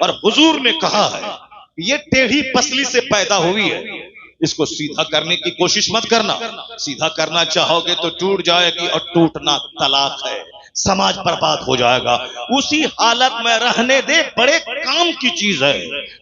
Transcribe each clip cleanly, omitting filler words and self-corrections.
اور حضور نے کہا ہے یہ ٹیڑھی پسلی سے پیدا ہوئی ہے، اس کو سیدھا کرنے کی کوشش مت کرنا، سیدھا کرنا چاہو گے تو ٹوٹ جائے گی، اور ٹوٹنا طلاق ہے، سماج برباد ہو جائے گا۔ اسی حالت میں رہنے دے، بڑے کام کی چیز ہے،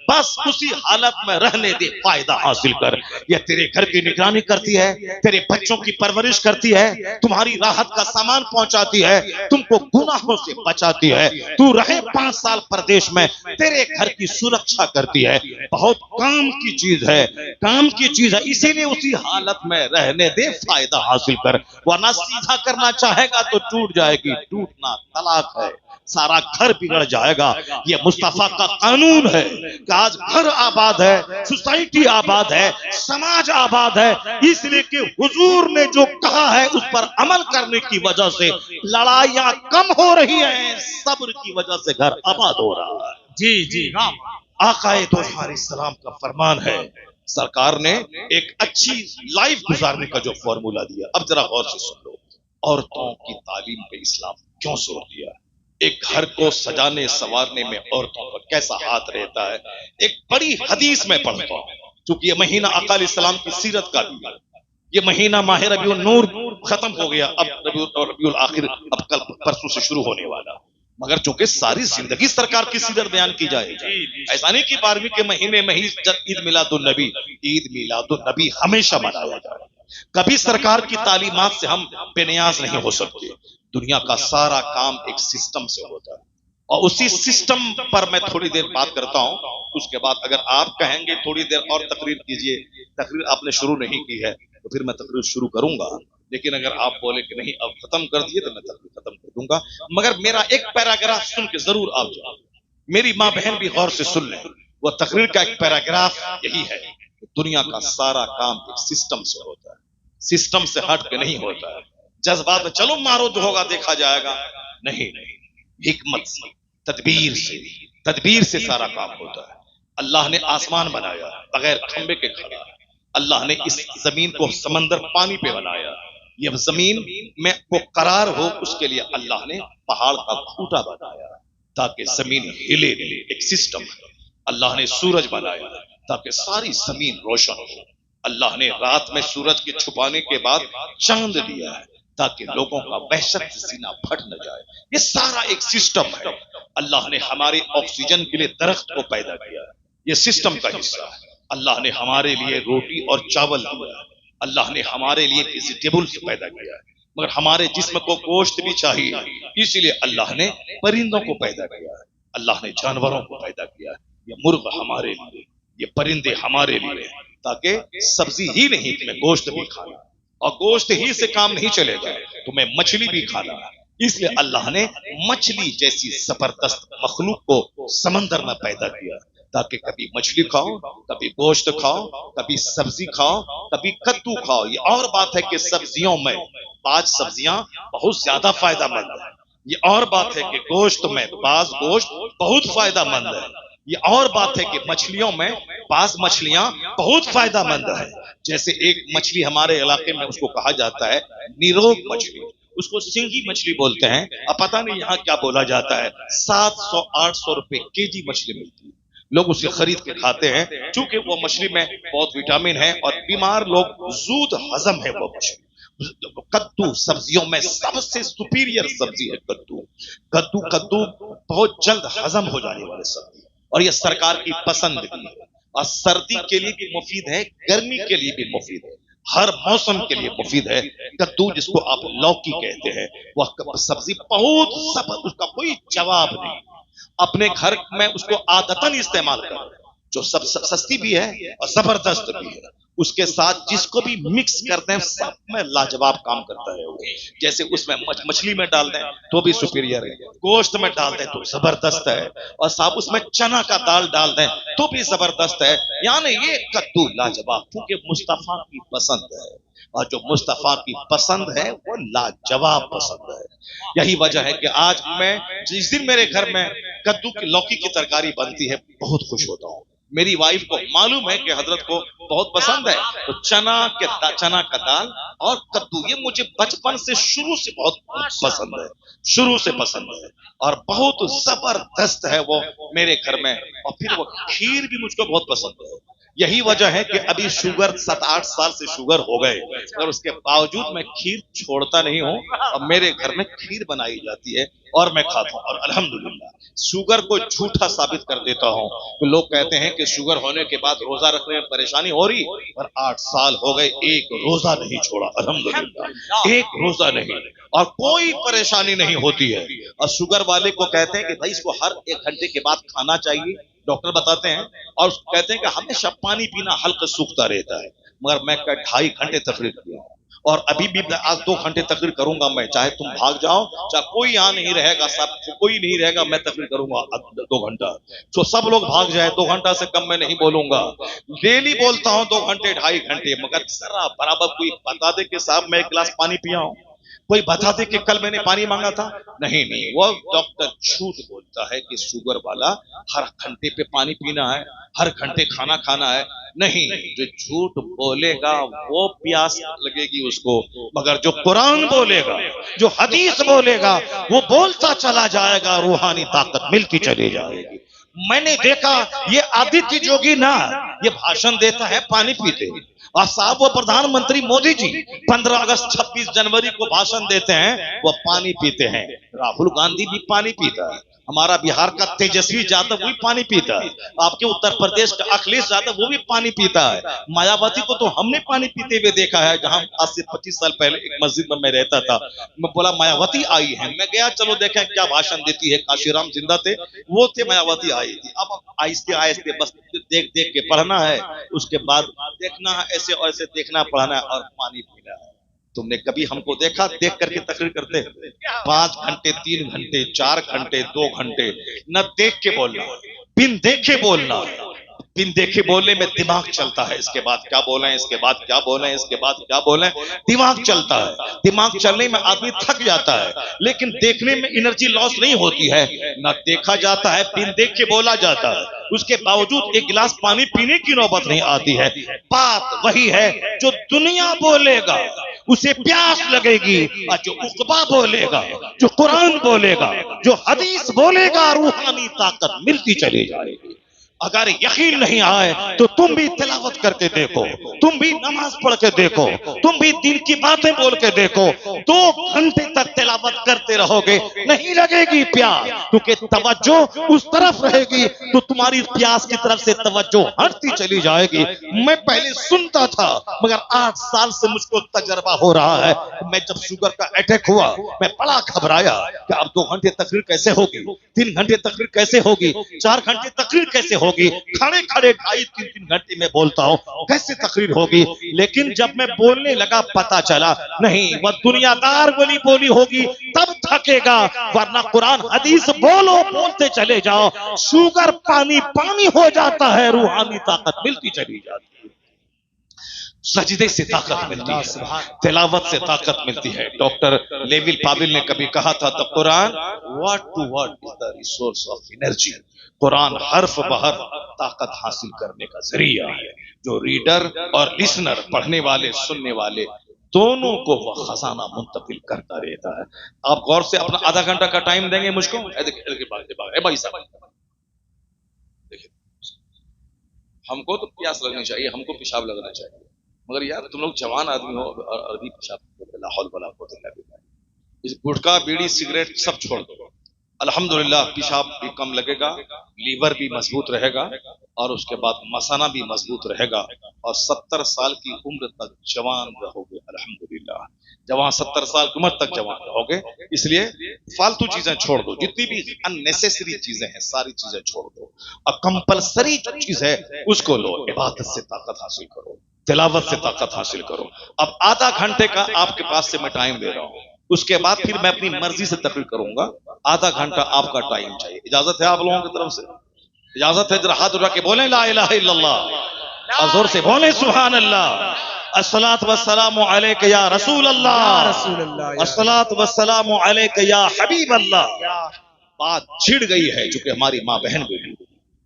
بس اسی حالت میں رہنے دے، فائدہ حاصل کر۔ یہ تیرے گھر کی نگرانی کرتی ہے، تیرے بچوں کی پرورش کرتی ہے، تمہاری راحت کا سامان پہنچاتی ہے، تم کو گناہوں سے بچاتی ہے۔ تو رہے 5 سال پردیش میں، تیرے گھر کی سرکشا کرتی ہے، بہت کام کی چیز ہے، کام کی چیز ہے، اسی لیے اسی حالت میں رہنے دے، فائدہ حاصل کر، ورنہ سیدھا کرنا چاہے گا تو ٹوٹ جائے گی، ٹوٹنا طلاق ہے، سارا گھر بگڑ جائے گا۔ یہ مصطفیٰ کا قانون ہے کہ آج گھر آباد ہے، سوسائٹی آباد ہے، سماج آباد ہے، اس لیے کہ حضور نے جو کہا ہے اس پر عمل کرنے کی وجہ سے لڑائیاں کم ہو رہی ہیں، صبر کی وجہ سے گھر آباد ہو رہا ہے۔ جی جی آقا دو علیہ السلام کا فرمان ہے، سرکار نے ایک اچھی لائف گزارنے کا جو فارمولا دیا، اب ذرا غور سے سن لو۔ عورتوں کی تعلیم پہ اسلام کیوں زور دیا؟ ایک گھر کو سجانے سنوارنے میں عورتوں کا کیسا ہاتھ رہتا ہے، ایک بڑی حدیث میں پڑھتا ہوں، چونکہ یہ مہینہ آقا علیہ السلام کی سیرت کا بھی ہے، یہ مہینہ ماہ ربیع النور ختم ہو گیا، اب ربیع الآخر اب کل پرسوں سے شروع ہونے والا، مگر چونکہ ساری زندگی سرکار کی سیرت بیان کی جائے گی، ایسا نہیں کہ 12ویں کے مہینے میں ہی عید میلاد النبی، عید میلاد النبی ہمیشہ منایا جائے، کبھی سرکار کی تعلیمات سے ہم بے نیاز نہیں ہو سکتے۔ دنیا کا سارا کام ایک سسٹم سے ہوتا ہے، اور اسی سسٹم پر میں تھوڑی دیر بات کرتا ہوں، اس کے بعد اگر آپ کہیں گے تھوڑی دیر اور تقریر کیجئے، تقریر آپ نے شروع نہیں کی ہے تو پھر میں تقریر شروع کروں گا، لیکن اگر آپ بولے کہ نہیں اب ختم کر دیے تو میں تقریر ختم کر دوں گا، مگر میرا ایک پیراگراف سن کے ضرور آپ جاؤ، میری ماں بہن بھی غور سے سن لیں، وہ تقریر کا ایک پیراگراف یہی ہے، دنیا کا سارا کام ایک سسٹم سے ہوتا ہے، سسٹم سے ہٹ کے نہیں ہوتا ہے، جذبات میں چلو مارو جو ہوگا دیکھا جائے گا، نہیں، حکمت سے، تدبیر سے سارا کام ہوتا ہے۔ اللہ نے آسمان بنایا بغیر کھمبے کے کھڑا، اللہ نے اس زمین کو سمندر پانی پہ بنایا، یہ زمین میں کو قرار ہو اس کے لیے اللہ نے پہاڑ کا کھوٹا بنایا تاکہ زمین ہلے نہیں، ایک سسٹم ہے۔ اللہ نے سورج بنایا تاکہ ساری زمین روشن ہو، اللہ نے رات میں سورج کے چھپانے کے بعد چاند دیا ہے تاکہ لوگوں کا وحشت سے سینہ پھٹ نہ جائے، یہ سارا ایک سسٹم ہے۔ اللہ نے ہمارے آکسیجن کے لیے درخت کو پیدا کیا، یہ سسٹم کا حصہ ہے۔ اللہ نے ہمارے لیے روٹی اور چاول دیا، اللہ نے ہمارے لیے ویجیٹیبلز پیدا کیا ہے، مگر ہمارے جسم کو گوشت بھی چاہیے، اسی لیے اللہ نے پرندوں کو پیدا کیا ہے، اللہ نے جانوروں کو پیدا کیا ہے، یہ مرغ ہمارے لیے، یہ پرندے ہمارے لیے، تاکہ سبزی ہی نہیں تمہیں گوشت بھی کھانا، اور گوشت ہی سے کام نہیں چلے گا، تمہیں مچھلی بھی کھانا ہے، اس لیے اللہ نے مچھلی جیسی زبردست مخلوق کو سمندر میں پیدا کیا تاکہ کبھی مچھلی کھاؤ، کبھی گوشت کھاؤ، کبھی سبزی کھاؤ، کبھی کدو کھاؤ۔ یہ اور بات ہے کہ سبزیوں میں بعض سبزیاں بہت زیادہ فائدہ مند ہیں، یہ اور بات ہے کہ گوشت میں بعض گوشت بہت فائدہ مند ہے، یہ اور بات ہے کہ مچھلیوں میں بعض مچھلیاں بہت فائدہ مند ہے، جیسے ایک مچھلی ہمارے علاقے میں اس کو کہا جاتا ہے نیروگ مچھلی، اس کو سنگھی مچھلی بولتے ہیں، اب پتہ نہیں یہاں کیا بولا جاتا ہے، 700-800 روپے کیجی مچھلی ملتی ہے، لوگ اسے خرید کے کھاتے ہیں، چونکہ وہ مچھلی میں بہت وٹامن ہے اور بیمار لوگ زود ہضم ہے وہ مچھلی۔ کدو سبزیوں میں سب سے سپیریئر سبزی ہے کدو بہت جلد ہضم ہو جانے والے سبزی، اور یہ سرکار کی پسند بھی ہے، اور سردی کے لیے بھی مفید ہے، گرمی کے لیے بھی مفید ہے، ہر موسم کے لیے مفید ہے۔ کدو جس کو آپ لوکی کہتے ہیں، وہ سبزی بہت سبز، اس کا کوئی جواب نہیں، اپنے گھر میں اس کو عادتاً استعمال کریں، جو سب سستی بھی ہے اور زبردست بھی ہے، اس کے ساتھ جس کو بھی مکس کرتے ہیں سب میں لاجواب کام کرتا ہے وہ، جیسے اس میں مچھلی میں ڈال دیں تو بھی سپیریئر ہے، گوشت میں ڈال دیں تو زبردست ہے، اور صاحب اس میں چنا کا دال ڈال دیں تو بھی زبردست ہے، یعنی یہ کدو لاجواب، کیونکہ مصطفیٰ کی پسند ہے، اور جو مصطفیٰ کی پسند ہے وہ لاجواب پسند ہے۔ یہی وجہ ہے کہ آج میں جس دن میرے گھر میں کدو کی لوکی کی ترکاری بنتی ہے بہت خوش ہوتا ہوں، میری وائف کو معلوم ہے کہ حضرت کو بہت پسند ہے، تو چنا کا دال اور کدو یہ مجھے بچپن سے شروع سے بہت پسند ہے، شروع سے پسند ہے، اور بہت زبردست ہے وہ میرے گھر میں۔ اور پھر وہ کھیر بھی مجھ کو بہت پسند ہے۔ یہی وجہ ہے کہ ابھی شوگر 7-8 سال سے شوگر ہو گئے، اور اس کے باوجود میں کھیر چھوڑتا نہیں ہوں، اور میرے گھر میں کھیر بنائی جاتی ہے اور میں کھاتا ہوں، اور الحمدللہ شوگر کو جھوٹا ثابت کر دیتا ہوں کہ لوگ کہتے ہیں کہ شوگر ہونے کے بعد روزہ رکھنے میں پریشانی ہو رہی، اور 8 سال ہو گئے ایک روزہ نہیں چھوڑا، الحمدللہ ایک روزہ نہیں، اور کوئی پریشانی نہیں ہوتی ہے۔ اور شوگر والے کو کہتے ہیں کہ بھائی اس کو ہر 1 گھنٹے کے بعد کھانا چاہیے، ڈاکٹر بتاتے ہیں، اور کہتے ہیں کہ ہمیشہ پانی پینا حلق سوکھتا رہتا ہے، مگر میں 2.5 گھنٹے تقریر کیا ہوں، اور ابھی بھی آج 2 گھنٹے تقریر کروں گا میں، چاہے تم بھاگ جاؤ، چاہے کوئی یہاں نہیں رہے گا، کوئی نہیں رہے گا، میں تقریر کروں گا 2 گھنٹہ، تو سب لوگ بھاگ جائے 2 گھنٹہ سے کم میں نہیں بولوں گا، ڈیلی بولتا ہوں 2 گھنٹے 2.5 گھنٹے، مگر ذرا برابر کوئی بتا دے کہ صاحب میں 1 گلاس پانی پیا ہوں، کوئی بتا دے کہ کل میں نے پانی مانگا تھا، نہیں، وہ ڈاکٹر جھوٹ بولتا ہے کہ شوگر والا ہر گھنٹے پہ پانی پینا ہے، ہر گھنٹے کھانا کھانا ہے، نہیں، جو جھوٹ بولے گا وہ پیاس لگے گی اس کو، مگر جو قرآن بولے گا، جو حدیث بولے گا، وہ بولتا چلا جائے گا، روحانی طاقت ملتی چلی جائے گی۔ میں نے دیکھا یہ آدتیہ جوگی نا، یہ بھاشن دیتا ہے پانی پیتے، اور صاحب وہ پردھان منتری مودی جی 15 اگست 26 جنوری کو بھاشن دیتے ہیں، وہ پانی پیتے ہیں، راہل گاندھی بھی پانی پیتا ہے، ہمارا بہار کا تیجسوی یادو بھی پانی پیتا ہے، آپ کے اتر پردیش کا اکھلیش یادو وہ بھی پانی پیتا ہے، مایاوتی کو تو ہم نے پانی پیتے ہوئے دیکھا ہے، جہاں آج سے 25 سال پہلے ایک مسجد میں رہتا تھا، میں بولا مایاوتی آئی ہے، میں گیا چلو دیکھیں کیا بھاشن دیتی ہے، کاشی رام زندہ تھے وہ تھے، مایاوتی آئی تھی، اب آہستہ آہستہ بس دیکھ کے پڑھنا ہے، اس کے بعد دیکھنا ہے، ایسے اور ایسے دیکھنا پڑھنا ہے اور پانی پینا ہے۔ تم نے کبھی ہم کو دیکھا دیکھ کر کے تقریر کرتے؟ 5 گھنٹے 3 گھنٹے 4 گھنٹے 2 گھنٹے نہ دیکھ کے بولنا، بن دیکھے بولنا، بن دیکھے بولنے میں دماغ چلتا ہے، اس کے بعد کیا بولیں، اس کے بعد کیا بولیں، اس کے بعد کیا بولیں، دماغ چلتا ہے، دماغ چلنے میں آدمی تھک جاتا ہے، لیکن دیکھنے میں انرجی لاس نہیں ہوتی ہے، نہ دیکھا جاتا ہے، بن دیکھ کے بولا جاتا ہے، اس کے باوجود 1 گلاس پانی پینے کی نوبت نہیں آتی ہے۔ بات وہی ہے، جو دنیا بولے گا اسے پیاس لگے گی، اور جو عقبہ بولے گا، جو قرآن بولے گا، جو حدیث بولے گا، روحانی طاقت ملتی چلی جائے گی۔ اگر یقین نہیں آئے تو تم بھی تلاوت کر کے دیکھو، تم بھی نماز پڑھ کے دیکھو، تم بھی دین کی باتیں بول کے دیکھو، 2 گھنٹے تک تلاوت کرتے رہو گے، نہیں لگے گی پیاس، کیونکہ توجہ اس طرف رہے گی تو تمہاری پیاس کی طرف سے توجہ ہٹتی چلی جائے گی۔ میں پہلے سنتا تھا، مگر 8 سال سے مجھ کو تجربہ ہو رہا ہے، میں جب شوگر کا اٹیک ہوا میں بڑا گھبرایا کہ اب 2 گھنٹے تقریر کیسے ہوگی، 3 گھنٹے تقریر کیسے ہوگی، 4 گھنٹے تقریر کیسے ہوگی، کھڑے کھڑے 2.5-3 گھنٹے میں بولتا ہوں، کیسے تقریر ہوگی؟ لیکن جب میں بولنے لگا پتا چلا نہیں، وہ دنیا دار بولی ہوگی تب تھکے گا، ورنہ قرآن حدیث بولتے چلے جاؤ، شوگر پانی ہو جاتا ہے، روحانی طاقت ملتی چلی جاتی ہے، سجدے سے طاقت ملتی ہے، تلاوت سے طاقت ملتی ہے۔ ڈاکٹر لیول پاول نے کبھی کہا تھا تو قرآن word to word is the resource of energy، قرآن حرف بحرف طاقت حاصل کرنے کا ذریعہ ہے، جو ریڈر اور لسنر، پڑھنے والے سننے والے دونوں کو وہ خزانہ منتقل کرتا رہتا ہے۔ آپ غور سے اپنا آدھا گھنٹہ کا ٹائم دیں گے مجھ کو، بھائی صاحب ہم کو تو پیاس لگنی چاہیے، ہم کو پیشاب لگنا چاہیے، مگر یار تم لوگ جوان آدمی ہو اور عربی پیشاب، لا حول ولا قوت الا باللہ، اس گٹکا بیڑی سگریٹ سب چھوڑ دو، الحمدللہ پیشاب بھی کم لگے گا، لیور بھی مضبوط رہے گا، اور اس کے بعد مثانہ بھی مضبوط رہے گا، اور 70 سال کی عمر تک جوان رہو گے، الحمدللہ جوان 70 سال کی عمر تک جوان رہو گے۔ اس لیے فالتو چیزیں چھوڑ دو، جتنی بھی اننیسیسری چیزیں ہیں ساری چیزیں چھوڑ دو، اور کمپلسری چیز ہے اس کو لو، عبادت سے طاقت حاصل کرو، تلاوت سے طاقت حاصل کرو۔ اب آدھا گھنٹے کا آپ کے پاس سے میں ٹائم دے رہا ہوں، اس کے بعد پھر میں اپنی مرضی سے تقریر کروں گا، آدھا گھنٹہ آپ کا ٹائم چاہیے، اجازت ہے آپ لوگوں کی طرف سے؟ اجازت ہے؟ ذرا ہاتھ اٹھا کے بولیں لا الہ الا اللہ، اور زور سے بولیں سبحان اللہ، الصلاۃ والسلام علیک یا رسول اللہ، الصلاۃ والسلام علیک یا حبیب اللہ۔ بات چھڑ گئی ہے چونکہ ہماری ماں بہن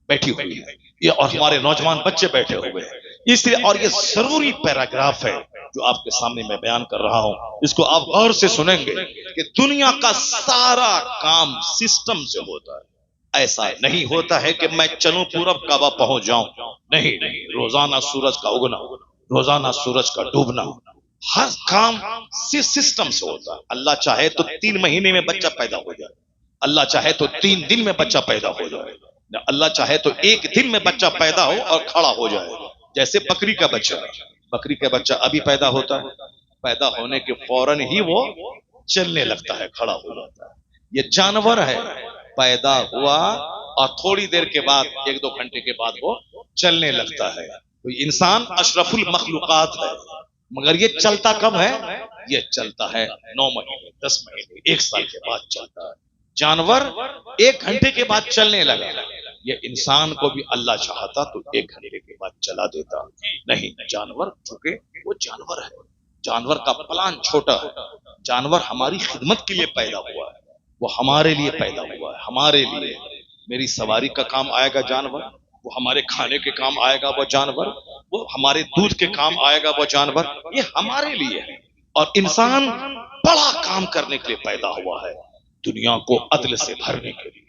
بیٹھی ہوئی ہے، یہ اور ہمارے نوجوان بچے بیٹھے ہوئے ہیں، اس لیے اور یہ ضروری پیراگراف ہے جو آپ کے سامنے میں بیان کر رہا ہوں، اس کو آپ غور سے سنیں گے کہ دنیا کا سارا کام سسٹم سے ہوتا ہے۔ ایسا نہیں ہوتا ہے کہ میں چلوں پورب کعبہ پہنچ جاؤں، نہیں نہیں، روزانہ سورج کا اگنا، روزانہ سورج کا ڈوبنا، ہر کام سسٹم سے ہوتا ہے۔ اللہ چاہے تو 3 مہینے میں بچہ پیدا ہو جائے، اللہ چاہے تو 3 دن میں بچہ پیدا ہو جائے، اللہ چاہے تو 1 دن میں بچہ پیدا ہو اور کھڑا ہو جائے۔ جیسے بکری کا بچہ، بکری کا بچہ ابھی پیدا ہوتا ہے، پیدا ہونے کے فوراً ہی وہ چلنے لگتا ہے، کھڑا ہو جاتا ہے۔ یہ جانور ہے، پیدا ہوا اور تھوڑی دیر کے بعد 1-2 گھنٹے کے بعد وہ چلنے لگتا ہے۔ تو انسان اشرف المخلوقات ہے، مگر یہ چلتا کب ہے؟ یہ چلتا ہے 9 مہینے، 10 مہینے، 1 سال کے بعد چلتا ہے۔ جانور 1 گھنٹے کے بعد چلنے لگا، یہ انسان کو بھی اللہ چاہتا تو 1 گھنٹے کے بعد چلا دیتا، نہیں، جانور چونکہ وہ جانور ہے، جانور کا پلان چھوٹا ہے، جانور ہماری خدمت کے لیے پیدا ہوا ہے، وہ ہمارے لیے پیدا ہوا ہے، ہمارے لیے۔ میری سواری کا کام آئے گا جانور، وہ ہمارے کھانے کے کام آئے گا وہ جانور، وہ ہمارے دودھ کے کام آئے گا وہ جانور، یہ ہمارے لیے ہے۔ اور انسان بڑا کام کرنے کے لیے پیدا ہوا ہے، دنیا کو عدل سے بھرنے کے لیے،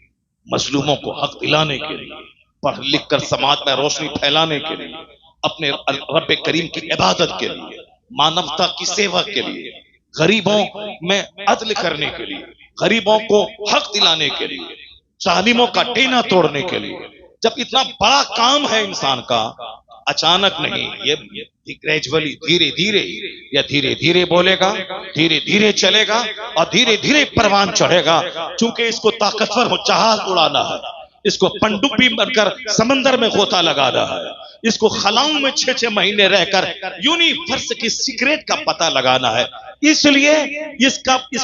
مظلوموں کو حق دلانے کے لیے، پڑھ لکھ کر سماج میں روشنی پھیلانے کے لیے، اپنے رب کریم کی عبادت کے لیے، مانوتا کی سیوا کے لیے، غریبوں میں عدل کرنے کے لیے، غریبوں کو حق دلانے کے لیے، ظالموں کا ڈینا توڑنے کے لیے۔ جب اتنا بڑا کام ہے انسان کا، اچانک نہیں، یہ گریجولی، دھیرے دھیرے، یا دھیرے دھیرے بولے گا، دھیرے دھیرے چلے گا اور دھیرے دھیرے پروان چڑھے گا، چونکہ اس کو طاقتور ہو جہاز اڑانا ہے، اس کو پنڈبی بن کر سمندر میں غوطہ لگانا ہے، اس کو خلاؤں میں 6 مہینے رہ کر یونیورس کی سیکریٹ کا پتہ لگانا ہے۔ اس لیے اس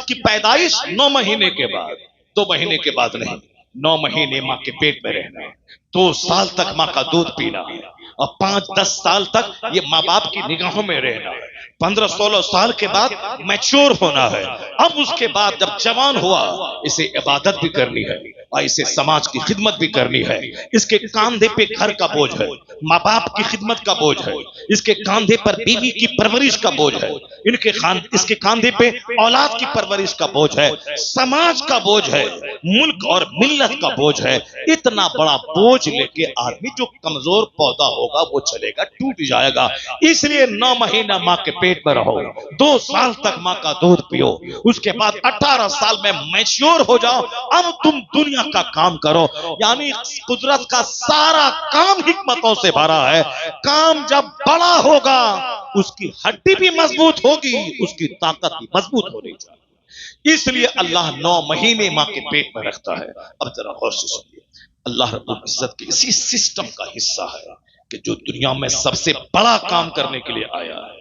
کی پیدائش 9 مہینے کے بعد، 2 مہینے کے بعد نہیں، 9 مہینے ماں کے پیٹ میں رہنا، 2 سال تک ماں کا دودھ پینا ہے، اور 5-10 سال تک یہ ماں باپ کی نگاہوں میں رہنا ہے، 15-16 سال کے بعد میچور ہونا ہے۔ اب اس کے بعد جب جوان ہوا، اسے عبادت بھی کرنی ہے اور اسے سماج کی خدمت بھی کرنی ہے۔ اس کے کاندھے پہ گھر کا بوجھ ہے، ماں باپ کی خدمت کا بوجھ ہے، اس کے کاندھے پر بیوی کی پرورش کا بوجھ ہے، اس کے کاندھے پہ اولاد کی پرورش کا بوجھ ہے، سماج کا بوجھ ہے، ملک اور ملت کا بوجھ ہے۔ اتنا بڑا بوجھ لے کے آدمی جو کمزور پودا ہوگا وہ چلے گا، ٹوٹ جائے گا۔ اس لیے 9 مہینہ ماں کے پیٹ میں رہو، 2 سال تک ماں کا دودھ پیو، اس کے بعد 18 سال میں میچور ہو جاؤ، اب تم دنیا کا کام کرو۔ یعنی قدرت کا سارا کام حکمتوں سے بھرا ہے۔ کام جب بڑا ہوگا اس کی ہڈی بھی مضبوط ہوگی، اس کی طاقت بھی مضبوط ہونی چاہیے۔ اس لیے اللہ 9 مہینے ماں کے پیٹ میں رکھتا ہے۔ اب ذرا غور سے سنیے، اللہ رب العزت کے اسی سسٹم کا حصہ ہے کہ جو دنیا میں سب سے بڑا کام کرنے کے لیے آیا ہے،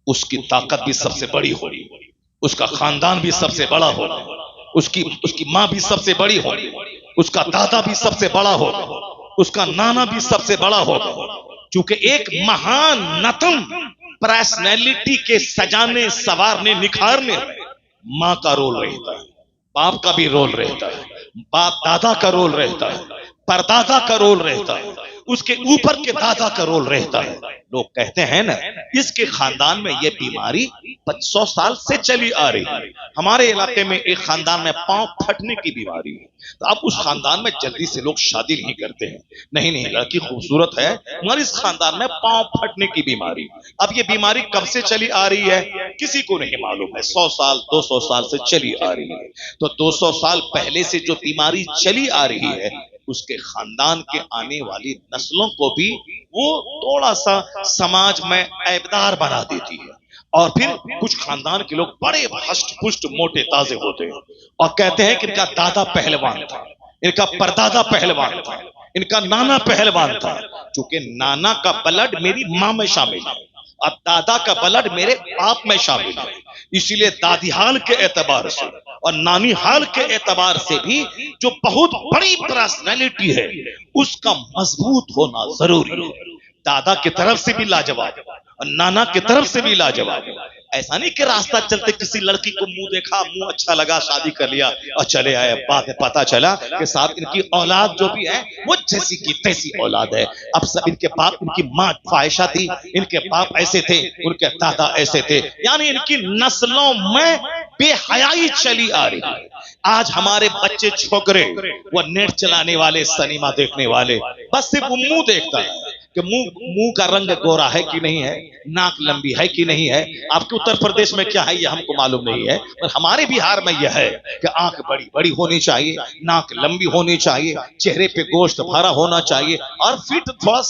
اس کی طاقت بھی سب سے بڑی ہوگی، اس کا خاندان بھی سب سے بڑا ہوگا، اس کی ماں بھی سب سے بڑی ہوگی، اس کا دادا بھی سب سے بڑا ہوگا، اس کا نانا بھی سب سے بڑا ہوگا، چونکہ ایک مہان نتم پرسنالٹی کے سجانے، سوارنے، نکھارنے ماں کا رول رہتا ہے، باپ کا بھی رول رہتا ہے، باپ دادا کا رول رہتا ہے، پردادا کا رول رہتا ہے، اس کے اوپر کے دادا کا رول رہتا ہے۔ لوگ کہتے ہیں نا اس کے خاندان میں یہ بیماری 100 سال سے چلی آ رہی ہے۔ ہمارے علاقے میں ایک خاندان میں پاؤں پھٹنے کی بیماری ہے، تو اب اس خاندان میں جلدی سے لوگ شادی نہیں کرتے ہیں، نہیں لڑکی خوبصورت ہے مگر اس خاندان میں پاؤں پھٹنے کی بیماری۔ اب یہ بیماری کب سے چلی آ رہی ہے کسی کو نہیں معلوم ہے، 100 سال 200 سال سے چلی آ رہی ہے۔ تو 200 سال پہلے سے جو بیماری چلی آ رہی ہے اس کے خاندان کے آنے والی نسلوں کو بھی وہ تھوڑا سا سماج میں عیبدار بنا دیتی ہے۔ اور پھر کچھ خاندان کے لوگ بڑے ہشٹ پشٹ موٹے تازے ہوتے ہیں اور کہتے ہیں کہ ان کا دادا پہلوان تھا، ان کا پردادا پہلوان تھا، ان کا نانا پہلوان تھا، چونکہ نانا کا بلڈ میری ماں میں شامل ہے اور دادا کا بلڈ میرے باپ میں شامل ہے، اسی لیے دادی حال کے اعتبار سے اور نانی حال کے اعتبار سے بھی جو بہت بڑی پرسنالٹی ہے اس کا مضبوط ہونا ضروری ہے۔ دادا کی طرف سے بھی لاجواب اور نانا کی طرف سے بھی لاجواب، ایسا نہیں کہ راستہ چلتے کسی لڑکی کو منہ دیکھا, منہ اچھا لگا, شادی کر لیا اور چلے آئے. بعد میں پتا چلا کہ صاحب ان کی اولاد جو بھی ہے وہ جیسی کی تیسی اولاد ہے. اب سب ان کے باپ, ان کی ماں فاحشہ تھی, ان کے باپ ایسے تھے, ان کے دادا ایسے تھے, یعنی ان کی نسلوں میں بے حیائی چلی آ رہی ہے. آج ہمارے بچے چھوکرے وہ نیٹ چلانے والے, سنیما دیکھنے والے, بس صرف منہ دیکھتا ہے کہ منہ کا رنگ گورا ہے کہ نہیں ہے, ناک لمبی ہے کہ نہیں ہے. آپ کے اتر پردیش میں کیا ہے یہ ہم کو معلوم نہیں ہے, پر ہمارے بہار میں یہ ہے کہ آنکھ بڑی بڑی ہونی چاہیے, ناک لمبی ہونی چاہیے, چہرے پہ گوشت بھرا ہونا چاہیے, اور فٹ تھوڑا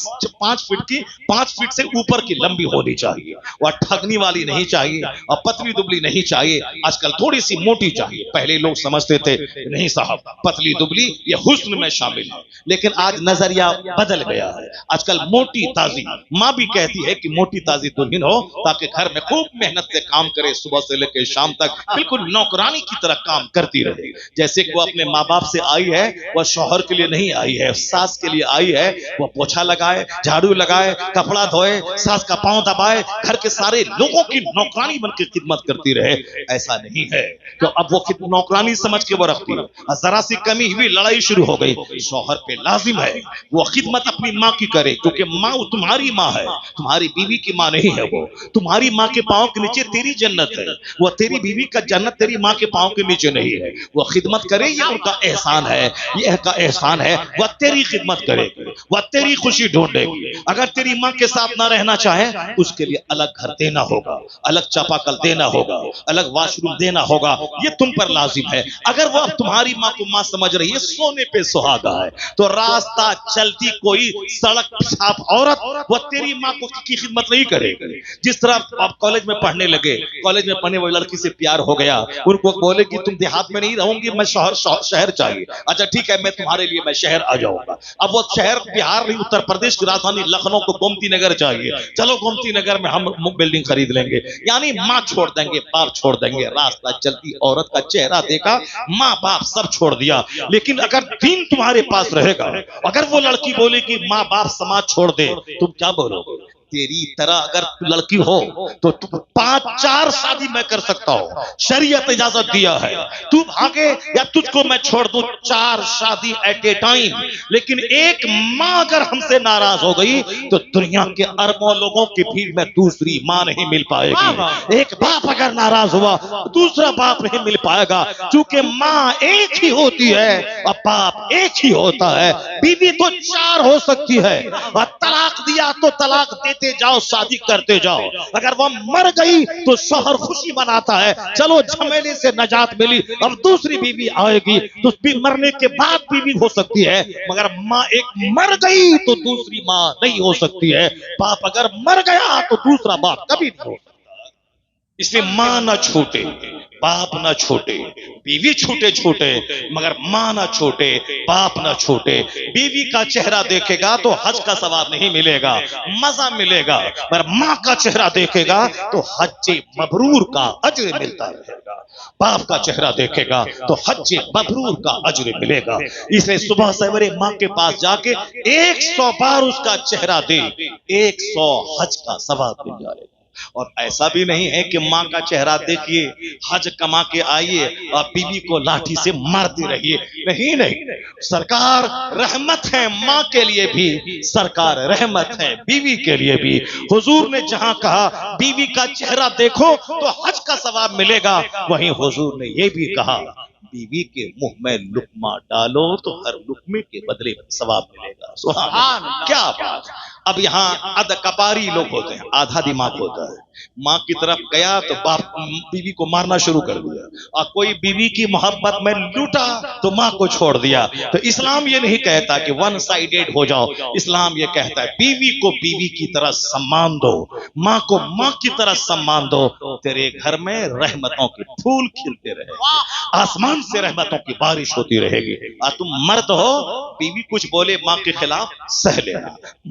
5 فٹ سے اوپر کی لمبی ہونی چاہیے, اور ٹھگنی والی نہیں چاہیے, اور پتلی دبلی نہیں چاہیے. آج کل تھوڑی سی موٹی چاہیے. پہلے لوگ سمجھتے تھے نہیں صاحب پتلی دبلی یہ حسن میں شامل ہے, لیکن آج نظریہ بدل گیا ہے. آج کل موٹی تازی, ماں بھی کہتی ہے کہ موٹی تازی دلہن ہو تاکہ گھر میں خوب محنت سے کام کرے, صبح سے لے کے شام تک بالکل نوکرانی کی طرح کام کرتی رہے. جیسے کہ وہ اپنے ماں باپ سے آئی ہے, وہ شوہر کے لیے نہیں آئی ہے, ساس کے لیے آئی ہے. وہ پوچھا لگائے, جھاڑو لگائے, کپڑا دھوئے, ساس کا پاؤں دبائے, گھر کے سارے لوگوں کی نوکرانی بن کے خدمت کرتی رہے. ایسا نہیں ہے کہ اب وہ نوکرانی سمجھ کے وہ رکھتی ہے. ذرا سی کمی ہوئی لڑائی شروع ہو گئی. شوہر پہ لازم ہے وہ خدمت اپنی ماں کی کرے, کیونکہ ماں تمہاری ماں ہے, تمہاری بیوی کی ماں نہیں ہے. وہ تمہاری ماں کے پاؤں کے نیچے تیری جنت ہے, وہ تیری بیوی کا جنت تیری ماں کے پاؤں کے نیچے نہیں ہے. وہ خدمت کرے, یہ ان کا احسان ہے, یہ کا احسان ہے. وہ تیری خدمت کرے گی, وہ تیری خوشی ڈھونڈے گی. اگر تیری ماں کے ساتھ نہ رہنا چاہے اس کے لیے الگ گھر دینا ہوگا, الگ چاپاکل دینا ہوگا, الگ واش روم دینا ہوگا. یہ تم پر لازم ہے. اگر وہ اب تمہاری ماں کو ماں سمجھ رہی ہے, سونے پہ سہاگا ہے, تو راستہ چلتی کوئی سڑک چھاپ عورت وہ تیری ماں کو کی خدمت نہیں کرے گی. جس طرح آپ کالج میں پڑھنے لگے, کالج میں پڑھنے والی لڑکی سے پیار ہو گیا, ان کو بولے کہ تم دیہات میں نہیں رہوں گی, میں شہر چاہیے. اچھا ٹھیک ہے, میں تمہارے لیے میں شہر آ جاؤں گا. اب وہ شہر بہار نہیں, اتر پردیش کی راجدھانی لکھنؤ کو گومتی نگر چاہیے. چلو گومتی نگر میں ہم بلڈنگ خرید لیں گے. یعنی ماں چھوڑ دیں گے, باپ چھوڑ دیں گے. راستہ چلتی عورت کا چہرہ دیکھا, ماں باپ سب چھوڑ دیا. لیکن اگر دین تمہارے پاس رہے گا, اگر وہ لڑکی بولے کہ ماں باپ سماج چھوڑ دے, تم کیا بولو گے؟ تیری طرح اگر لڑکی ہو تو 5-4 شادی میں کر سکتا ہوں, شریعت اجازت دیا ہے. تو بھاگے یا تجھ کو میں چھوڑ دوں 4 شادی ایٹ اے ٹائم. لیکن ایک ماں اگر ہم سے ناراض ہو گئی تو دنیا کے اربوں لوگوں کی بھیڑ میں دوسری ماں نہیں مل پائے گی. ایک باپ اگر ناراض ہوا دوسرا باپ نہیں مل پائے گا, کیونکہ ماں ایک ہی ہوتی ہے اور باپ ایک ہی ہوتا ہے. بیوی تو 4 ہو سکتی ہے, اور طلاق دیا تو طلاق دیتے جاؤ, شادی کرتے جاؤ. اگر وہ مر گئی تو شوہر خوشی مناتا ہے, چلو جھمیلے سے نجات ملی, اب دوسری بیوی آئے گی تو مرنے کے بعد بیوی ہو سکتی ہے, مگر ماں ایک مر گئی تو دوسری ماں نہیں ہو سکتی ہے. باپ اگر مر گیا تو دوسرا باپ کبھی نہیں ہو سکتا. اس لیے ماں نہ چھوٹے, باپ نہ چھوٹے, بیوی چھوٹے مگر ماں نہ چھوٹے, باپ نہ چھوٹے. بیوی کا چہرہ دیکھے گا تو حج کا ثواب نہیں ملے گا, مزہ ملے گا, مگر ماں کا چہرہ دیکھے گا تو حج مبرور کا اجر ملتا رہے گا. باپ کا چہرہ دیکھے گا تو حج مبرور کا اجر ملے گا. اس لیے صبح سویرے ماں کے پاس جا کے 100 بار اس کا چہرہ دے, 100 حج کا ثواب مل جائے گا. اور ایسا بھی نہیں ہے کہ ماں کا چہرہ دیکھیے, حج کما کے آئیے اور بیوی کو لاٹھی سے مارتے رہیے. نہیں, سرکار رحمت ہے ماں کے لیے بھی, سرکار رحمت ہے بیوی کے لیے بھی. حضور نے جہاں کہا بیوی کا چہرہ دیکھو تو حج کا ثواب ملے گا, وہیں حضور نے یہ بھی کہا بیوی کے منہ میں لقمہ ڈالو تو ہر لقمے کے بدلے ثواب ملے گا. سبحان اللہ, کیا بات. اب یہاں ادکباری لوگ ہوتے ہیں, آدھا دماغ ہوتا ہے. ماں کی طرف گیا تو باپ بیوی کو مارنا شروع کر دیا, اور کوئی بیوی کی محبت میں لوٹا تو ماں کو چھوڑ دیا. تو اسلام یہ نہیں کہتا کہ ون سائیڈڈ ہو جاؤ, اسلام یہ کہتا ہے بیوی کو بیوی کی طرح سمان دو, ماں کو ماں کی طرح سمان دو. تیرے گھر میں رحمتوں کے پھول کھلتے رہے, آسمان سے رحمتوں کی بارش ہوتی رہے گی. اور تم مرد ہو, بیوی کچھ بولے ماں کے خلاف سہ لینا,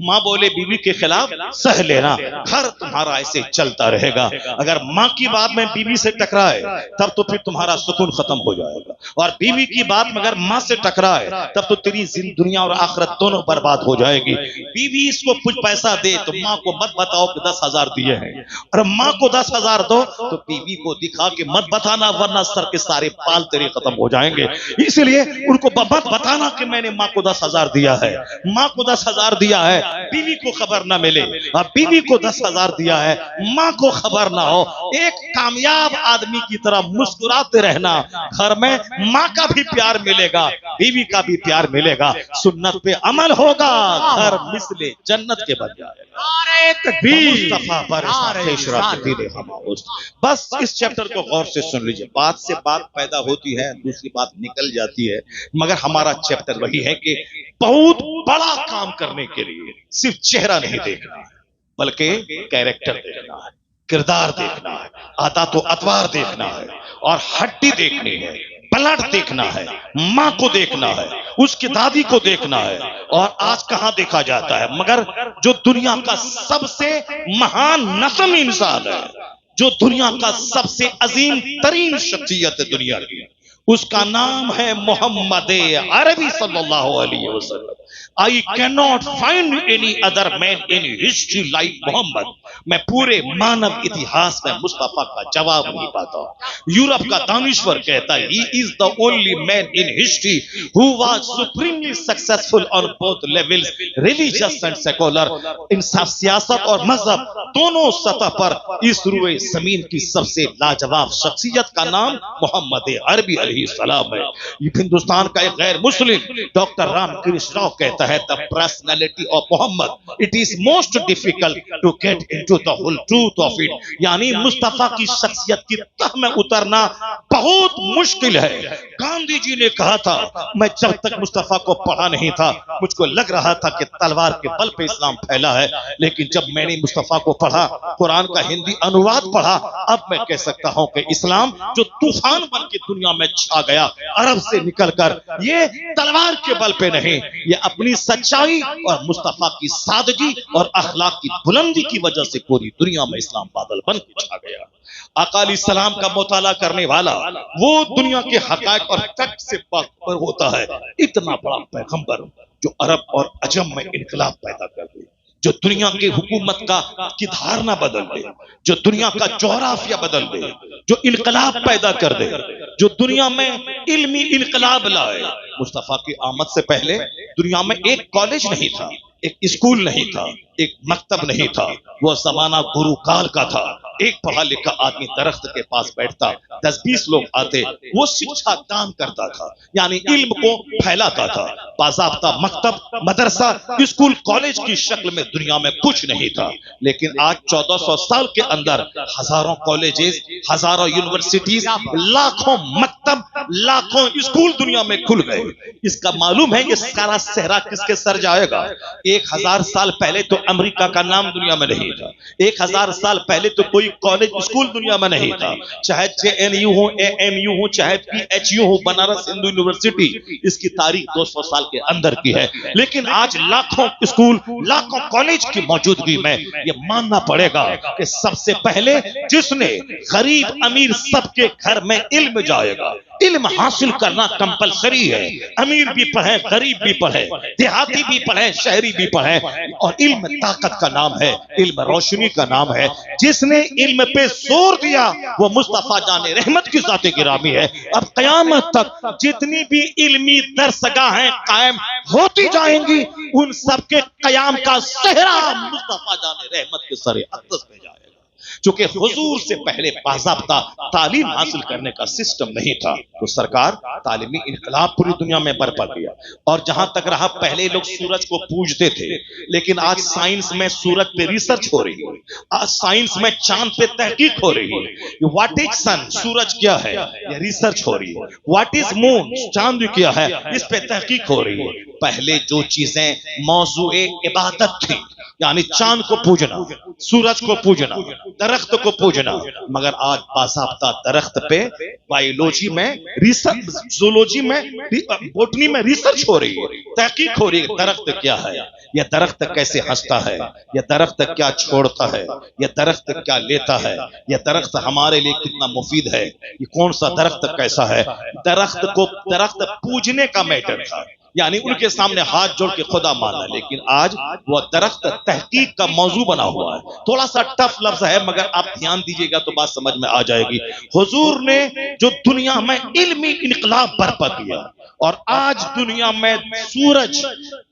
ماں بولے بولے بیوی کے خلاف سہ لینا، گھر تمہارا ایسے چلتا رہے گا۔ اگر ماں کی بات میں بیوی سے ٹکرائے تب تو پھر تمہارا سکون ختم ہو جائے گا، اور بیوی کی بات میں اگر ماں سے ٹکرائے تب تو تیری دنیا اور آخرت دونوں برباد ہو جائے گی۔ بیوی اس کو کچھ پیسہ دے تو ماں کو مت بتاؤ کہ 10,000 دیے ہیں، اور ماں کو 10,000 دو تو بیوی کو دکھا کے مت بتانا، ورنہ سر کے سارے بال تیرے ختم ہو جائیں گے۔ اس لیے ان کو مت بتانا کہ میں نے ماں کو 10,000 دیا ہے، ماں کو 10,000 دیا ہے، بیوی کو خبر نہ ملے، اور بیوی کو 10,000 دیا ہے، ماں کو خبر نہ ہو۔ ایک کامیاب آدمی کی طرح مسکراتے رہنا، گھر میں ماں کا بھی پیار ملے گا، بیوی کا بھی پیار ملے گا، سنت پہ عمل ہوگا، گھر مثل جنت کے بن جائے گا۔ بس اس چیپٹر کو غور سے سن لیجئے، بات سے بات پیدا ہوتی ہے، دوسری بات نکل جاتی ہے، مگر ہمارا چیپٹر وہی ہے کہ بہت بڑا کام کرنے کے لیے صرف چہرہ نہیں دیکھنا ہے، بلکہ کیریکٹر دیکھنا ہے، کردار دیکھنا ہے، عادات و اطوار دیکھنا ہے، اور ہڈی دیکھنی ہے، بلڈ دیکھنا ہے، ماں کو دیکھنا ہے، اس کی دادی کو دیکھنا ہے۔ اور آج کہاں دیکھا جاتا ہے؟ مگر جو دنیا کا سب سے مہان نسل انسان ہے، جو دنیا کا سب سے عظیم ترین شخصیت ہے دنیا کی، اس کا نام ہے محمد عربی صلی اللہ علیہ وسلم۔ I cannot find any other man in history like Muhammad۔ میں پورے مانو اتہاس میں مصطفیٰ کا جواب نہیں پاتا۔ یورپ کا دانشور کہتا ہے he is the only man in history who was supremely successful on both levels religious and secular۔ انصاف سیاست اور مذہب دونوں سطح پر اس روئے زمین کی سب سے لاجواب شخصیت کا نام محمد عربی علیہ السلام ہے۔ یہ ہندوستان کا ایک غیر مسلم ڈاکٹر رام کرش راؤ کہتا ہے the personality of Muhammad it is most difficult to get into the whole truth of it۔ یعنی مصطفیٰ کی شخصیت کی تہ میں اترنا بہت مشکل ہے۔ گاندھی جی نے کہا تھا میں جب تک مصطفیٰ کو پڑھا نہیں تھا مجھ کو لگ رہا تھا کہ تلوار کے بل پہ اسلام پھیلا ہے، لیکن جب میں نے مصطفیٰ کو پڑھا، قرآن کا ہندی انواد پڑھا، اب میں کہہ سکتا ہوں کہ اسلام جو طوفان بن کے دنیا میں چھا گیا عرب سے نکل کر، یہ تلوار کے بل پہ نہیں، یہ اپنی سچائی اور مصطفیٰ کی سادگی اور اخلاق کی بلندی کی وجہ سے پوری دنیا میں اسلام بادل بن کے چھا گیا۔ آقا علیہ السلام کا مطالعہ کرنے والا وہ دنیا کے حقائق اور فیکٹ سے باخبر ہوتا ہے۔ اتنا بڑا پیغمبر جو عرب اور عجم میں انقلاب پیدا کر دے، جو دنیا کی حکومت کی دھارنا بدل دے، جو دنیا کا جغرافیہ بدل دے، جو انقلاب پیدا کر دے، جو دنیا میں علمی انقلاب لائے۔ مصطفیٰ کی آمد سے پہلے دنیا میں ایک کالج نہیں تھا، ایک اسکول نہیں تھا، ایک مکتب نہیں تھا، وہ زمانہ گرو کال کا تھا۔ ایک پڑھا لکھا آدمی درخت کے پاس بیٹھتا، 10-20 لوگ آتے، وہ شکشا دان کرتا تھا، یعنی علم کو پھیلاتا تھا۔ باضابطہ مکتب، مدرسہ، اسکول، کالج کی شکل میں دنیا میں کچھ نہیں تھا، لیکن آج 1400 سال کے اندر ہزاروں کالجز، ہزاروں یونیورسٹیز، لاکھوں مکتب، لاکھوں اسکول دنیا میں کھل گئے۔ اس کا معلوم ہے یہ سارا صحرا کس کے سر جائے گا؟ 1000 سال پہلے تو امریکہ کا نام دنیا میں نہیں تھا، 1000 سال پہلے تو کوئی کالج اسکول دنیا میں نہیں تھا، چاہے JNU ہو، AMU ہو، چاہے PHU ہو، بنارس ہندو یونیورسٹی، اس کی تاریخ 200 سال کے اندر کی ہے۔ لیکن آج لاکھوں اسکول، لاکھوں کالج کی موجودگی میں یہ ماننا پڑے گا کہ سب سے پہلے جس نے غریب امیر سب کے گھر میں علم جائے گا۔ علم حاصل کرنا کمپلسری ہے، امیر بھی پڑھیں، غریب بھی پڑھیں، دیہاتی بھی پڑھیں، شہری بھی پڑھیں، اور علم طاقت کا نام ہے، علم روشنی کا نام ہے۔ جس نے علم پہ زور دیا وہ مصطفیٰ جان رحمت کی ذات گرامی ہے۔ اب قیامت تک جتنی بھی علمی درسگاہیں قائم ہوتی جائیں گی، ان سب کے قیام کا صحرا مصطفیٰ جان رحمت کے سر اقدس میں جائے گا، چونکہ حضور سے پہلے باضابطہ تعلیم حاصل کرنے کا سسٹم نہیں تھا، تو سرکار تعلیمی انقلاب پوری دنیا میں برپا کیا۔ اور جہاں تک رہا، پہلے لوگ سورج کو پوجتے تھے، لیکن آج سائنس میں سورج پہ ریسرچ ہو رہی ہے، آج سائنس میں چاند پہ تحقیق ہو رہی ہے۔ واٹ از سن، سورج کیا ہے، یہ ریسرچ ہو رہی ہے۔ واٹ از مون، چاند کیا ہے، اس پہ تحقیق ہو رہی ہے۔ پہلے جو چیزیں موضوع عبادت تھی، یعنی چاند کو پوجنا، سورج کو پوجنا، درخت کو پوجنا، مگر آج باضابطہ درخت پہ بائیولوجی میں ریسرچ، زولوجی میں، بوٹنی میں ریسرچ ہو رہی ہے، تحقیق ہو رہی ہے۔ درخت کیا ہے، یہ درخت کیسے ہنستا ہے، یہ درخت کیا چھوڑتا ہے، یہ درخت کیا لیتا ہے، یہ درخت ہمارے لیے کتنا مفید ہے، یہ کون سا درخت کیسا ہے۔ درخت پوجنے کا میٹر تھا، یعنی ان کے سامنے ہاتھ جوڑ کے خدا ماننا، لیکن آج وہ درخت تحقیق کا موضوع بنا ہوا ہے۔ تھوڑا سا ٹف لفظ ہے مگر آپ دھیان دیجئے گا تو بات سمجھ میں آ جائے گی۔ حضور نے جو دنیا میں علمی انقلاب برپا کیا، اور آج دنیا میں سورج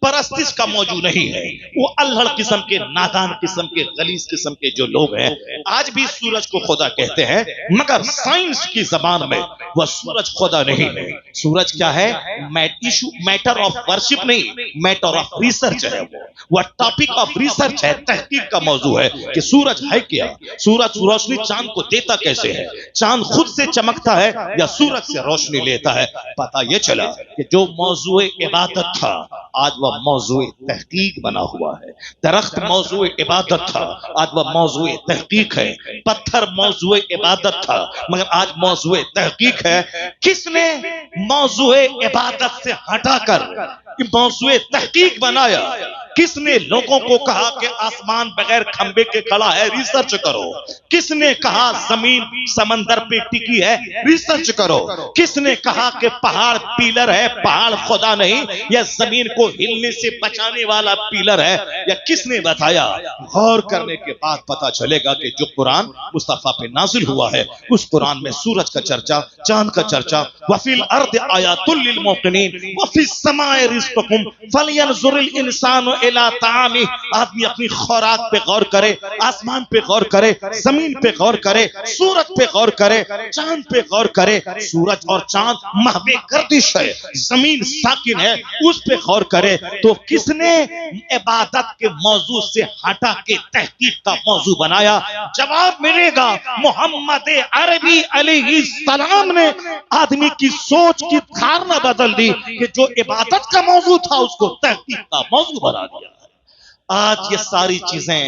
پرستش کا موضوع نہیں ہے۔ وہ الہڑ قسم کے، نادان قسم کے، غلیظ قسم کے جو لوگ ہیں آج بھی سورج کو خدا کہتے ہیں، مگر سائنس کی زبان میں وہ سورج خدا نہیں ہے۔ سورج کیا ہے؟ میٹر آف ورشپ نہیں، میٹر آف ریسرچ ہے۔ وہ ٹاپک آف ریسرچ ہے، تحقیق کا موضوع ہے کہ سورج ہے کیا، سورج روشنی چاند کو دیتا کیسے ہے، چاند خود سے چمکتا ہے یا سورج سے روشنی لیتا ہے۔ پتہ یہ چلا کہ جو موضوع عبادت تھا آج وہ موضوع تحقیق بنا ہوا ہے۔ درخت موضوع عبادت تھا، آج وہ موضوع تحقیق ہے۔ پتھر موضوع عبادت تھا مگر آج موضوع تحقیق ہے۔ کس نے موضوع عبادت سے ہٹا کر موضوع تحقیق بنایا؟ کس نے لوگوں کو کہا کہ آسمان بغیر کھمبے کے کھڑا ہے، ریسرچ کرو؟ کس نے کہا زمین سمندر پہ ٹکی ہے، ریسرچ کرو؟ کس نے کہا کہ پہاڑ پیلر ہے، پہاڑ خدا نہیں، یا زمین کو ہلنے سے بچانے والا پیلر ہے، یا کس نے بتایا؟ غور کرنے کے بعد پتا چلے گا کہ جو قرآن مصطفیٰ پہ نازل ہوا ہے اس قرآن میں سورج کا چرچا، چاند کا چرچا، وَفِي الْأَرْضِ آیَاتٌ لِّلْمُوقِنِينَ وَفِي السَّمَاءِ رِزْقُكُمْ فَلْيَنظُرِ الْإِنسَانُ إِلَىٰ طَعَامِهِ۔ آدمی اپنی خوراک پہ غور کرے، آسمان پہ غور کرے، زمین پہ غور کرے، سورج پہ غور کرے، چاند پہ غور کرے۔ سورج اور چاند محو گردش ہے، زمین ساکن ہے، اس پہ غور کرے۔ تو کس نے عبادت کے موضوع سے ہٹا کے تحقیق کا موضوع بنایا؟ جواب ملے گا محمد عربی علیہ السلام نے آدمی کی سوچ کی دھارنا بدل دی کہ جو عبادت کا موضوع تھا اس کو تحقیق کا موضوع بنا دیا۔ آج یہ ساری چیزیں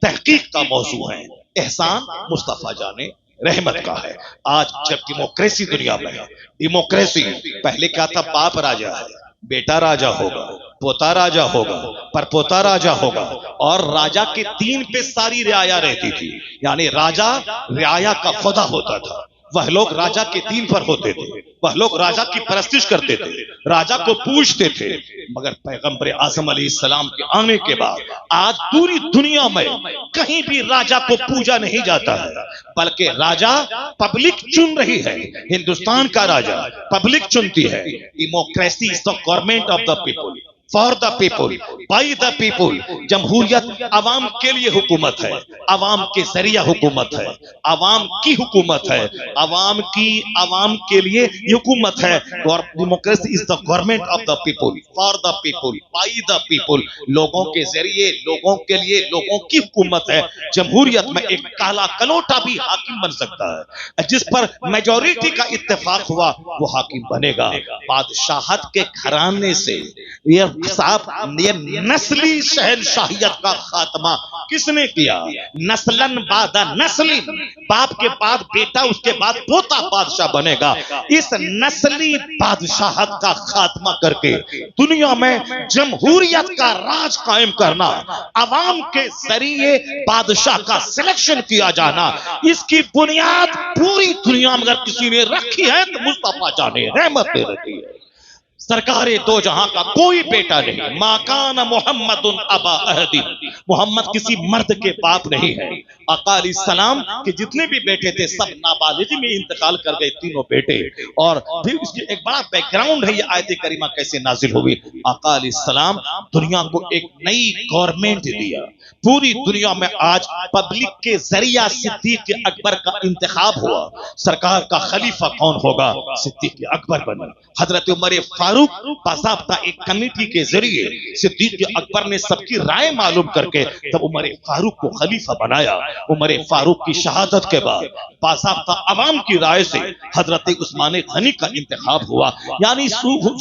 تحقیق کا موضوع ہیں۔ احسان مصطفیٰ جانے رحمت کا ہے۔ آج جب ڈیموکریسی دنیا میں ہے، ڈیموکریسی پہلے کیا تھا؟ باپ راجا ہے، بیٹا راجا ہوگا، پوتا راجا ہوگا، پر پوتا راجا ہوگا، اور راجا کے دین پہ ساری رعایا رہتی تھی، یعنی راجا رعایا کا خدا ہوتا تھا۔ وہ لوگ راجا کے دین پر ہوتے تھے، وہ لوگ راجا کی پرستش کرتے تھے، راجا کو پوجتے تھے۔ مگر پیغمبر اعظم علیہ السلام کے آنے کے بعد آج پوری دنیا میں کہیں بھی راجا کو پوجا نہیں جاتا ہے، بلکہ راجا پبلک چن رہی ہے۔ ہندوستان کا راجا پبلک چنتی ہے۔ Democracy is the government of the people, for the people, by the people. جمہوریت عوام کے لیے حکومت ہے، عوام کے ذریعہ حکومت ہے، عوام کی حکومت ہے، عوام کے لیے حکومت ہے۔ Democracy is the government of the people, for the people, by the people. لوگوں کے ذریعے، لوگوں کے لیے، لوگوں کی حکومت ہے۔ جمہوریت میں ایک کالا کلوٹا بھی حاکم بن سکتا ہے، جس پر میجورٹی کا اتفاق ہوا وہ حاکم بنے گا۔ بادشاہت کے گھرانے سے یہ نسلی شہنشاہیت کا خاتمہ کس نے کیا؟ نسلن بعد نسل، باپ کے بعد بیٹا، اس کے بعد پوتا بادشاہ بنے گا۔ اس نسلی بادشاہت کا خاتمہ کر کے دنیا میں جمہوریت کا راج قائم کرنا، عوام کے ذریعے بادشاہ کا سلیکشن کیا جانا، اس کی بنیاد پوری دنیا میں اگر کسی نے رکھی ہے تو مصطفیٰ جانے رحمت نے رکھی ہے۔ سرکار دو جہاں کا کوئی بیٹا نہیں۔ ما کان محمد ابا احد، محمد کسی مرد کے باپ نہیں ہے۔ آقا علیہ السلام کے جتنے بھی بیٹے تھے سب نابالغی میں انتقال کر گئے، تینوں بیٹے۔ اور پھر اس کی ایک بڑا بیک گراؤنڈ ہے، یہ آیت کریمہ کیسے نازل ہوئی۔ آقا علیہ السلام دنیا کو ایک نئی گورنمنٹ دیا۔ پوری دنیا میں آج پبلک کے ذریعہ صدیق اکبر کا انتخاب ہوا۔ سرکار کا خلیفہ کون ہوگا؟ صدیق اکبر بنا۔ حضرت عمر فاروق باضابطہ ایک کمیٹی کے ذریعے صدیق اکبر نے سب کی رائے معلوم کر کے تب عمر فاروق کو خلیفہ بنایا۔ عمر فاروق کی شہادت کے بعد باضابطہ عوام کی رائے سے حضرت عثمان غنی کا انتخاب ہوا، یعنی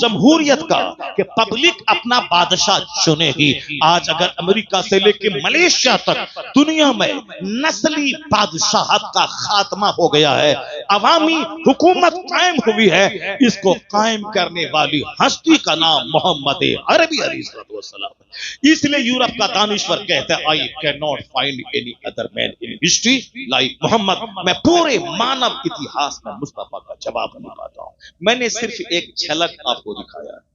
جمہوریت کا کہ پبلک اپنا بادشاہ چنے گی۔ آج اگر امریکہ سے لے کے ملیشیا تک دنیا میں نسلی بادشاہت کا خاتمہ ہو گیا ہے۔ عوامی حکومت قائم ہوئی ہے، اس کو قائم کرنے والی ہستی کا نام محمد عربی علیہ السلام ہے۔ اس لیے یورپ کا دانشور کہتا ہے I cannot find any other man in history like محمد۔ میں پورے مانو اتہاس میں مصطفیٰ کا جواب نہیں پاتا ہوں۔ میں نے صرف ایک جھلک آپ کو دکھایا ہے۔